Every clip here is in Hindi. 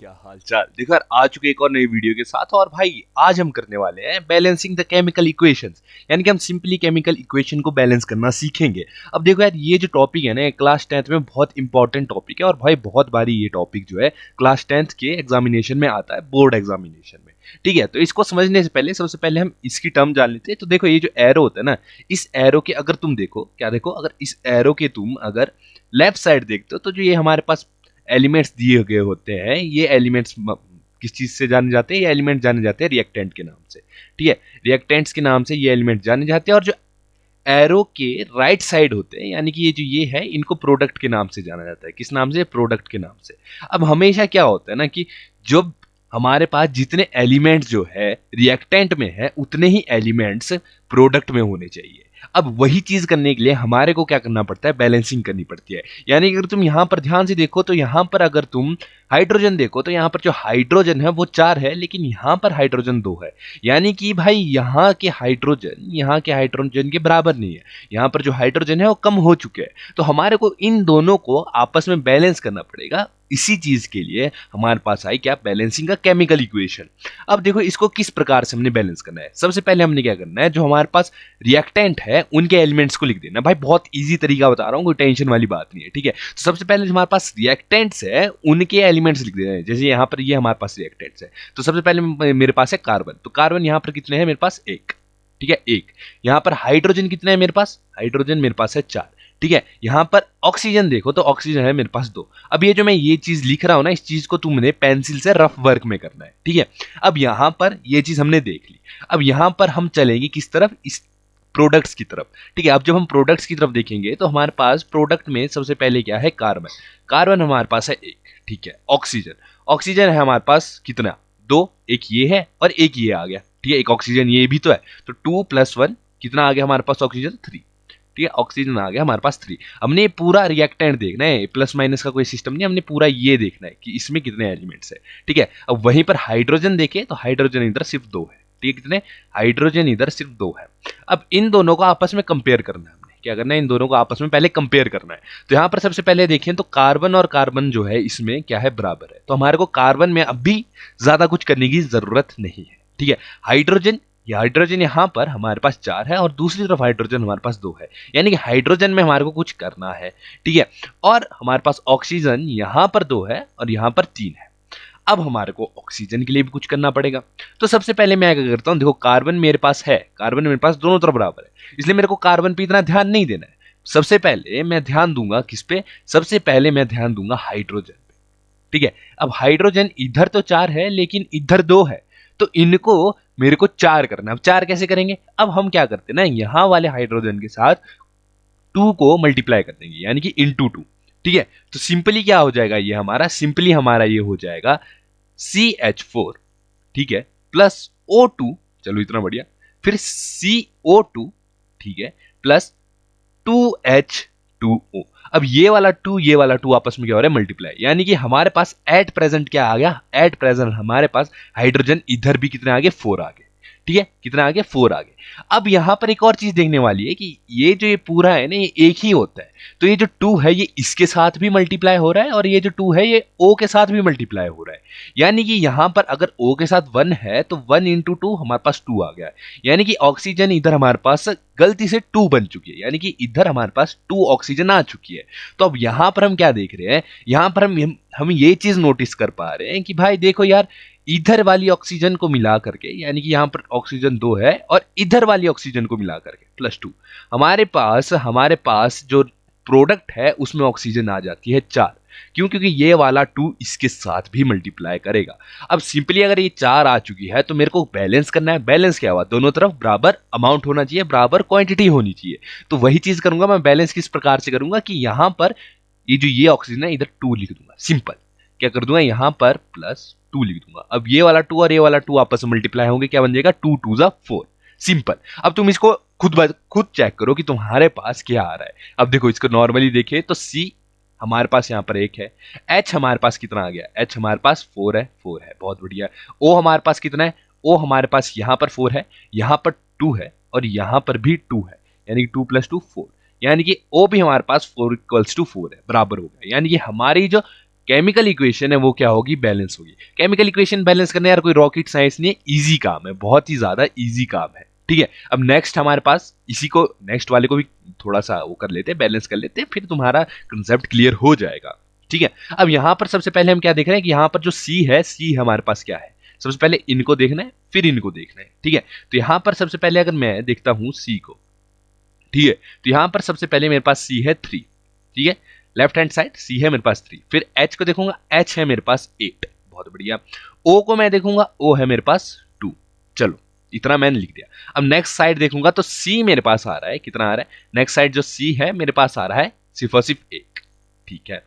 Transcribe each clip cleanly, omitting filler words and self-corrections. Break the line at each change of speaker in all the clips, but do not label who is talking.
क्या हाल चाल। देखो यार, आ चुके एक और नई वीडियो के साथ। और भाई आज हम करने वाले हैं बैलेंसिंग द केमिकल इक्वेशंस, यानी कि हम सिंपली केमिकल इक्वेशन को बैलेंस करना सीखेंगे। अब देखो यार, ये जो टॉपिक है ना, क्लास 10th में बहुत इंपॉर्टेंट टॉपिक है। और भाई बहुत बारी ये टॉपिक जो है क्लास 10th के एग्जामिनेशन में आता है, बोर्ड एग्जामिनेशन में। ठीक है, तो इसको समझने से पहले सबसे पहले हम इसकी टर्म जान लेते हैं। तो देखो, ये जो एरो होता है ना, इस एरो के अगर तुम देखो, क्या देखो, अगर इस एरो के तुम अगर लेफ्ट साइड देखते हो तो जो ये हमारे पास एलिमेंट्स दिए गए होते हैं, ये एलिमेंट्स किस चीज से जाने जाते हैं? ये एलिमेंट जाने जाते हैं रिएक्टेंट के नाम से। ठीक है, रिएक्टेंट्स के नाम से ये एलिमेंट जाने जाते हैं। और जो एरो के राइट साइड होते हैं, यानी कि ये जो ये है, इनको प्रोडक्ट के नाम से जाना जाता है। किस नाम से? प्रोडक्ट के नाम से। अब हमेशा क्या होता है ना कि जब हमारे पास जितने एलिमेंट्स जो है रिएक्टेंट में है, उतने ही एलिमेंट्स प्रोडक्ट में होने चाहिए। अब वही चीज करने के लिए हमारे को क्या करना पड़ता है? बैलेंसिंग करनी पड़ती है। यानी कि अगर तुम यहां पर ध्यान से देखो तो यहां पर अगर तुम हाइड्रोजन देखो तो यहां पर जो हाइड्रोजन है वो 4 है, लेकिन यहां पर हाइड्रोजन 2 है। यानी कि भाई यहाँ के हाइड्रोजन के बराबर नहीं है। यहाँ पर जो हाइड्रोजन है वो कम हो चुके हैं। तो हमारे को इन दोनों को आपस में बैलेंस करना पड़ेगा। इसी चीज के लिए हमारे पास आई क्या? बैलेंसिंग का केमिकल इक्वेशन। अब देखो, इसको किस प्रकार से हमने बैलेंस करना है। सबसे पहले हमने क्या करना है, जो हमारे पास रिएक्टेंट है उनके एलिमेंट्स को लिख देना। भाई बहुत इजी तरीका बता रहा हूँ, कोई टेंशन वाली बात नहीं है। ठीक है, तो सबसे पहले जो हमारे पास रिएक्टेंट्स है उनके एलिमेंट्स लिख देना है। जैसे यहाँ पर ये हमारे पास रिएक्टेंट्स है, तो सबसे पहले मेरे पास है कार्बन। तो कार्बन यहाँ पर कितने हैं? मेरे पास एक। ठीक है, एक। यहाँ पर हाइड्रोजन कितने हैं मेरे पास? हाइड्रोजन मेरे पास है 4। ठीक है, यहां पर ऑक्सीजन देखो तो ऑक्सीजन है मेरे पास 2। अब ये जो मैं ये चीज लिख रहा हूं ना, इस चीज को तुमने पेंसिल से रफ वर्क में करना है। ठीक है, अब यहां पर ये चीज हमने देख ली। अब यहां पर हम चलेंगे किस तरफ? इस प्रोडक्ट्स की तरफ। ठीक है, अब जब हम प्रोडक्ट्स की तरफ देखेंगे तो हमारे पास प्रोडक्ट में सबसे पहले क्या है? कार्बन। कार्बन हमारे पास है एक। ठीक है, ऑक्सीजन। ऑक्सीजन है हमारे पास कितना? 2। एक ये है और एक ये आ गया। ठीक है, एक ऑक्सीजन ये भी तो है। तो 2 + 1 कितना आ गया हमारे पास? ऑक्सीजन 3। ठीक है, ऑक्सीजन आ गया हमारे पास 3। हमने पूरा रिएक्टेंट देखना है, प्लस माइनस का कोई सिस्टम नहीं, हमने पूरा ये देखना है कि इसमें कितने एलिमेंट्स है। ठीक है, अब वहीं पर हाइड्रोजन देखें तो हाइड्रोजन इधर सिर्फ 2 है। ठीक है, कितने? हाइड्रोजन इधर सिर्फ 2 है। अब इन दोनों को आपस में कंपेयर करना है। हमने क्या करना है? इन दोनों को आपस में पहले कंपेयर करना है। तो यहां पर सबसे पहले देखें तो कार्बन और कार्बन जो है इसमें क्या है? बराबर है। तो हमारे को कार्बन में अभी ज्यादा कुछ करने की जरूरत नहीं है। ठीक है, हाइड्रोजन, ये हाइड्रोजन यहां पर हमारे पास 4 है और दूसरी तरफ हाइड्रोजन हमारे पास 2 है। यानी कि हाइड्रोजन में हमारे को कुछ करना है। ठीक है, और हमारे पास ऑक्सीजन यहां पर 2 है और यहां पर 3 है। अब हमारे को ऑक्सीजन के लिए भी कुछ करना पड़ेगा। तो सबसे पहले मैं क्या करता हूं, देखो कार्बन मेरे पास है, कार्बन मेरे पास दोनों तरफ बराबर है, इसलिए मेरे को कार्बन पे इतना ध्यान नहीं देना है। सबसे पहले मैं ध्यान दूंगा किस पे? सबसे पहले मैं ध्यान दूंगा हाइड्रोजन पे। ठीक है, अब हाइड्रोजन इधर तो 4 है लेकिन इधर 2 है, तो इनको मेरे को 4 करना है। अब 4 कैसे करेंगे? अब हम क्या करते हैं ना, यहां वाले हाइड्रोजन के साथ 2 को मल्टीप्लाई कर देंगे, यानी कि इंटू 2। ठीक है, तो सिंपली क्या हो जाएगा? ये हमारा सिंपली हमारा ये हो जाएगा CH4। ठीक है, प्लस O2। चलो इतना बढ़िया। फिर CO2। ठीक है, प्लस 2H2O। अब ये वाला 2 ये वाला 2 आपस में क्या हो रहा है? मल्टीप्लाई। यानी कि हमारे पास एट प्रेजेंट क्या आ गया? एट प्रेजेंट हमारे पास हाइड्रोजन इधर भी कितने आ गए? 4 आ गए। ठीक है, कितना आ गया? 4 आ गए। अब यहां पर एक और चीज देखने वाली है कि ये जो ये पूरा है ना, ये एक ही होता है। तो ये जो 2 है ये इसके साथ भी मल्टीप्लाई हो रहा है और ये जो 2 है ये O के साथ भी मल्टीप्लाई हो रहा है। यानी कि यहां पर अगर O के साथ 1 है तो 1 × 2 हमारे पास 2 आ गया है। यानी कि ऑक्सीजन इधर हमारे पास गलती से 2 बन चुकी है, यानी कि इधर हमारे पास 2 ऑक्सीजन आ चुकी है। तो अब यहां पर हम क्या देख रहे हैं? यहां पर हम ये चीज नोटिस कर पा रहे हैं कि भाई देखो यार, इधर वाली ऑक्सीजन को मिला करके, यानी कि यहां पर ऑक्सीजन 2 है और इधर वाली ऑक्सीजन को मिला करके +2, हमारे पास जो प्रोडक्ट है उसमें ऑक्सीजन आ जाती है 4। क्यों? क्योंकि ये वाला 2 इसके साथ भी मल्टीप्लाई करेगा। अब सिंपली अगर ये 4 आ चुकी है तो मेरे को बैलेंस करना है। बैलेंस क्या हुआ? दोनों तरफ बराबर अमाउंट होना चाहिए, बराबर क्वांटिटी होनी चाहिए। तो वही चीज करूंगा मैं। बैलेंस किस प्रकार से करूंगा कि यहां पर ये जो ये ऑक्सीजन है इधर 2 लिख दूंगा। सिंपल क्या कर दूंगा, यहां पर +2 लिख दूंगा। अब ये वाला 2 और ये वाला 2 आपस में मल्टीप्लाई होंगे, क्या बन जाएगा? 2 × 2 = 4। सिंपल। अब तुम इसको खुद चेक करो कि तुम्हारे पास क्या आ रहा है। अब देखो, इसको नॉर्मली देखे तो C हमारे पास यहाँ पर 1 है। H हमारे पास कितना आ गया? H हमारे पास 4 है। 4 है, बहुत बढ़िया। O हमारे पास कितना है? O हमारे पास यहाँ पर 4 है, यहाँ पर 2 है और यहाँ पर भी 2 है, यानी कि 2 + 2 4। यानी कि O भी हमारे पास 4 = 4 है, बराबर हो गया। यानी कि हमारी जो केमिकल इक्वेशन है वो क्या होगी, बैलेंस होगी। केमिकल इक्वेशन बैलेंस करना यार कोई रॉकेट साइंस नहीं है, इजी काम है, बहुत ही ज्यादा इजी काम है, ठीक है। अब नेक्स्ट हमारे पास इसी को, नेक्स्ट वाले को भी थोड़ा सा वो कर लेते हैं, बैलेंस कर लेते हैं, फिर तुम्हारा कंसेप्ट क्लियर हो जाएगा, ठीक है। अब यहां पर सबसे पहले हम क्या देख रहे हैं कि यहां पर जो सी है, सी हमारे पास क्या है, सबसे पहले इनको देखना है फिर इनको देखना है, ठीक है। तो यहां पर सबसे पहले अगर मैं देखता हूं सी को, ठीक है, तो यहां पर सबसे पहले मेरे पास सी है 3, ठीक है, लेफ्ट हैंड साइड सी है मेरे पास 3। फिर एच को देखूंगा, एच है मेरे पास 8, बहुत बढ़िया। ओ को मैं देखूंगा, ओ है मेरे पास 2, चलो इतना मैंने लिख दिया। अब नेक्स्ट साइड देखूंगा तो सी मेरे पास आ रहा है, कितना आ रहा है, नेक्स्ट साइड जो सी है मेरे पास आ रहा है सिर्फ और सिर्फ 1, ठीक है।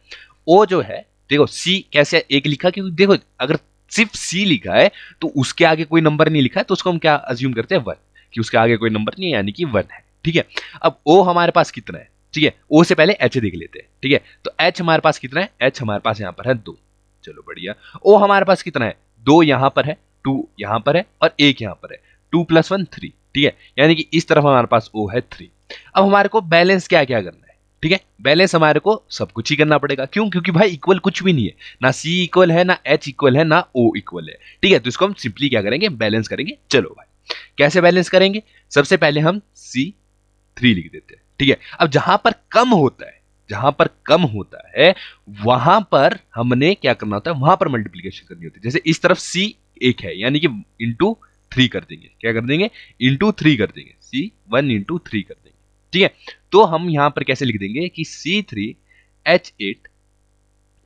ओ जो है, देखो सी कैसे 1 लिखा, क्योंकि देखो अगर सिर्फ सी लिखा है तो उसके आगे कोई नंबर नहीं लिखा है, तो उसको हम क्या अज्यूम करते हैं 1, कि उसके आगे कोई नंबर नहीं है, यानी कि 1 है, ठीक है। अब ओ हमारे पास कितना है, ठीक है, ओ से पहले एच देख लेते हैं, ठीक है। तो एच हमारे पास कितना है, एच हमारे पास यहां पर है 2, चलो बढ़िया। ओ हमारे पास कितना है, 2 यहां पर है, 2 यहां पर है और 1 यहां पर है, 2 + 1 3, ठीक है, यानी कि इस तरफ हमारे पास ओ है 3। अब हमारे को बैलेंस क्या क्या करना है, ठीक है, बैलेंस हमारे को सब कुछ ही करना पड़ेगा, क्यों, क्योंकि भाई इक्वल कुछ भी नहीं है, ना सी इक्वल है, ना एच इक्वल है, ना ओ इक्वल है, ठीक है। तो इसको हम सिंपली क्या करेंगे, बैलेंस करेंगे। चलो भाई कैसे बैलेंस करेंगे, सबसे पहले हम C3 लिख देते हैं, ठीक है। अब जहां पर कम होता है, जहां पर कम होता है वहां पर हमने क्या करना होता है, वहां पर मल्टीप्लीकेशन करनी होती है। जैसे इस तरफ C 1 है, यानी कि इंटू 3 कर देंगे, क्या कर देंगे, इंटू 3 कर देंगे, C1 इंटू 3 कर देंगे, ठीक है। तो हम यहां पर कैसे लिख देंगे कि C3H8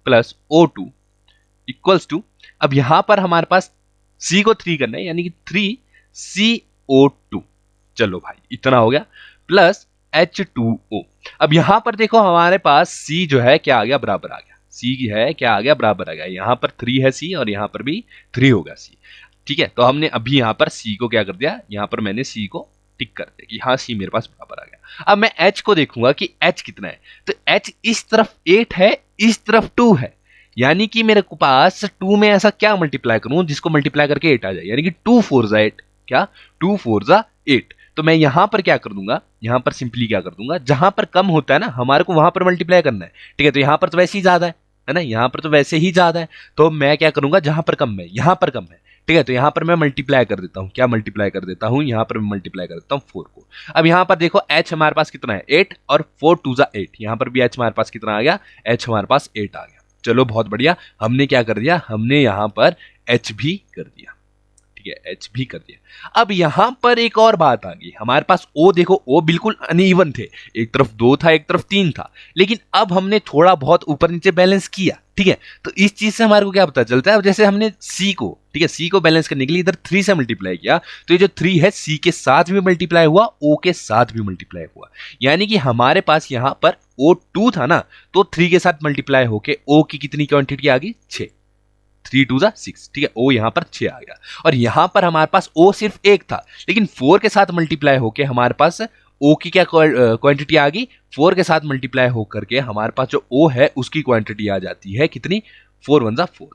plus O2 equals to, अब यहां पर हमारे पास C को 3 करना है, यानी कि 3CO2, चलो भाई इतना हो गया, प्लस H2O। अब यहां पर देखो हमारे पास C जो है क्या आ गया, बराबर आ गया, C की है क्या आ गया, बराबर आ गया, यहां पर 3 है C और यहां पर भी 3 होगा C, ठीक है। तो हमने अभी यहां पर C को क्या कर दिया, यहां पर मैंने C को टिक कर दिया कि हाँ C मेरे पास बराबर आ गया। अब मैं H को देखूंगा कि H कितना है, तो H इस तरफ 8 है, इस तरफ 2 है, यानी कि मेरे पास 2 में ऐसा क्या मल्टीप्लाई करूं जिसको मल्टीप्लाई करके 8 आ जाए, यानी कि 2 4 जा 8, क्या 2 4 जा 8। तो मैं यहां पर क्या कर दूंगा, यहां पर सिंपली क्या कर दूंगा, जहां पर कम होता है ना हमारे को वहां पर मल्टीप्लाई करना है, ठीक है। तो यहां पर तो वैसे ही ज्यादा है ना, यहां पर तो वैसे ही ज्यादा है, तो मैं क्या करूंगा, जहां पर कम है, यहां पर कम है, ठीक है, तो यहां पर मैं मल्टीप्लाई कर देता हूं, क्या मल्टीप्लाई कर देता हूं, यहां पर मैं मल्टीप्लाई कर देता हूं 4 को। अब यहां पर देखो h हमारे पास कितना है 8 और 4 2 जा 8, यहां पर भी h हमारे पास कितना आ गया, h हमारे पास 8 आ गया। चलो बहुत बढ़िया, हमने क्या कर दिया, हमने यहां पर h भी कर दिया, ठीक है, h भी कर दिया। अब यहां पर एक और बात आ गई, हमारे पास O देखो, O बिल्कुल अनइवन थे, एक तरफ 2 था एक तरफ 3 था, लेकिन अब हमने थोड़ा बहुत ऊपर नीचे बैलेंस किया, ठीक है। तो इस चीज से हमारे को क्या पता चलता है, जैसे हमने C को, ठीक है, C को बैलेंस करने के लिए इधर 3 से मल्टीप्लाई किया, तो ये जो 3 है C के साथ भी मल्टीप्लाई हुआ, O के साथ भी मल्टीप्लाई हुआ, यानी कि हमारे पास यहां पर O2 था ना, तो 3 के साथ मल्टीप्लाई होके O की कितनी क्वांटिटी आ गई, 6, 3 2 जा 6, ठीक है, O यहां पर 6 आ गया। और यहां पर हमारे पास O सिर्फ 1 था, लेकिन 4 के साथ मल्टीप्लाई होके हमारे पास O की क्या क्वांटिटी आ गई, 4 के साथ मल्टीप्लाई होकर के हमारे पास जो O है उसकी क्वांटिटी आ जाती है कितनी, 4 1 जा 4,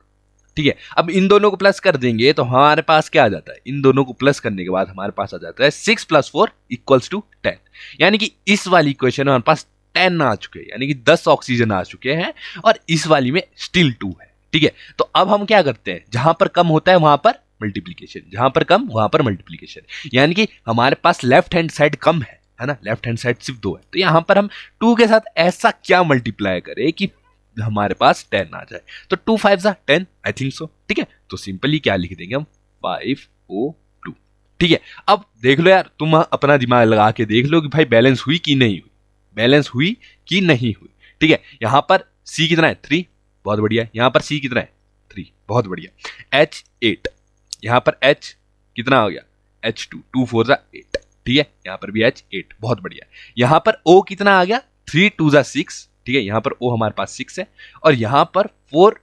ठीक है। अब इन दोनों को प्लस कर देंगे तो हमारे पास क्या आ जाता है, इन दोनों को प्लस करने के बाद हमारे पास आ जाता है 6 + 4 = 10, यानी कि इस वाली इक्वेशन में हमारे पास 10 आ चुके हैं, यानी कि 10 ऑक्सीजन आ चुके हैं, और इस वाली में स्टिल 2 है, ठीक है। तो अब हम क्या करते हैं, जहां पर कम होता है वहां पर मल्टीप्लीकेशन, जहां पर कम वहां पर मल्टीप्लीकेशन, यानी कि हमारे पास लेफ्ट हैंड साइड कम है ना, लेफ्ट हैंड साइड सिर्फ 2 है, तो यहां पर हम 2 के साथ ऐसा क्या मल्टीप्लाई करें कि हमारे पास 10 आ जाए, तो 2 5 जा 10, आई थिंक सो, ठीक है। तो सिंपली क्या लिख देंगे हम, 5O2, ठीक है। अब देख लो यार, तुम अपना दिमाग लगा के देख लो कि भाई बैलेंस हुई कि नहीं हुई, बैलेंस हुई कि नहीं हुई, ठीक है। यहां पर C कितना है 3, बहुत बढ़िया, यहां पर C कितना है 3, बहुत बढ़िया, H8, यहां पर H कितना हो गया, H2, 2 4 जा 8, ठीक है, यहां पर भी H8, बहुत बढ़िया। यहां पर O कितना आ गया, 3 2 जा 6, ठीक है, यहां पर O हमारे पास 6 है, और यहां पर 4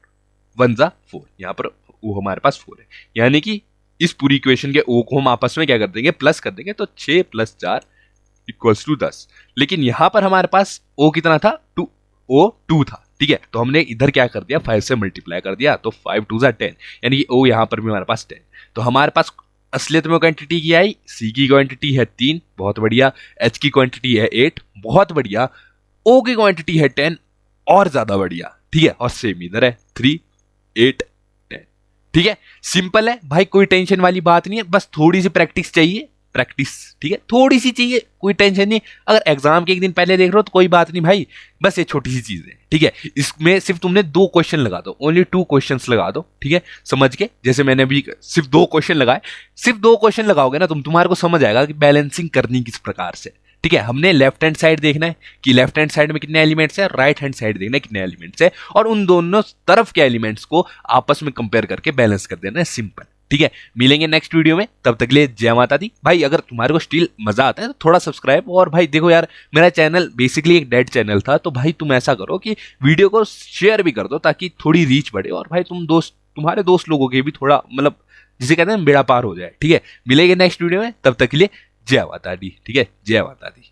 1 जा 4, यहां पर O हमारे पास 4 है, यानी कि इस पूरी इक्वेशन के O को हम आपस में क्या कर देंगे, प्लस कर देंगे, तो 6 + 4 = 10। लेकिन यहां पर हमारे पास O कितना था, 2 था, ठीक है, तो हमने इधर क्या कर दिया, 5 से मल्टीप्लाई कर दिया, तो 5 2 जा 10, यानी कि O यहां पर भी हमारे पास 10। तो हमारे पास असलियत में क्वांटिटी क्या आई, C की क्वांटिटी है 3, बहुत बढ़िया, H की क्वांटिटी है 8, बहुत बढ़िया, O की क्वांटिटी है 10, और ज्यादा बढ़िया, ठीक है, और सेम इधर है 3 8 10। ठीक है, सिंपल है भाई, कोई टेंशन वाली बात नहीं है, बस थोड़ी सी प्रैक्टिस चाहिए, प्रैक्टिस, ठीक है, थोड़ी सी चाहिए, कोई टेंशन नहीं। अगर एग्जाम के एक दिन पहले देख रहे हो तो कोई बात नहीं भाई, बस ये छोटी सी चीज है, ठीक है। इसमें सिर्फ तुमने 2 क्वेश्चन लगा दो, ओनली 2 क्वेश्चंस लगा दो, ठीक है, समझ के। जैसे मैंने भी सिर्फ 2 क्वेश्चन लगाए, सिर्फ 2 क्वेश्चन लगाओगे ना तुम्हारे को समझ आएगा कि बैलेंसिंग करनी किस प्रकार से। ठीक है, हमने लेफ्ट हैंड साइड देखना है कि लेफ्ट हैंड साइड में कितने एलिमेंट्स है, राइट हैंड साइड देखना है कितने एलिमेंट्स है, और उन दोनों तरफ के एलिमेंट्स को आपस में कंपेयर करके बैलेंस कर देना है, सिंपल। ठीक है, मिलेंगे नेक्स्ट वीडियो में, तब तक के लिए जय माता दी भाई। अगर तुम्हारे को स्टिल मजा आता है तो थोड़ा सब्सक्राइब, और भाई देखो यार, मेरा चैनल बेसिकली एक डेड चैनल था, तो भाई तुम ऐसा करो कि वीडियो को शेयर भी कर दो ताकि थोड़ी रीच बढ़े, और भाई तुम्हारे दोस्त लोगों के भी थोड़ा मतलब जिसे कहते हैं बेड़ा पार हो जाए। ठीक है, मिलेंगे नेक्स्ट वीडियो में, तब तक के लिए जय माता दी। ठीक है, जय माता दी।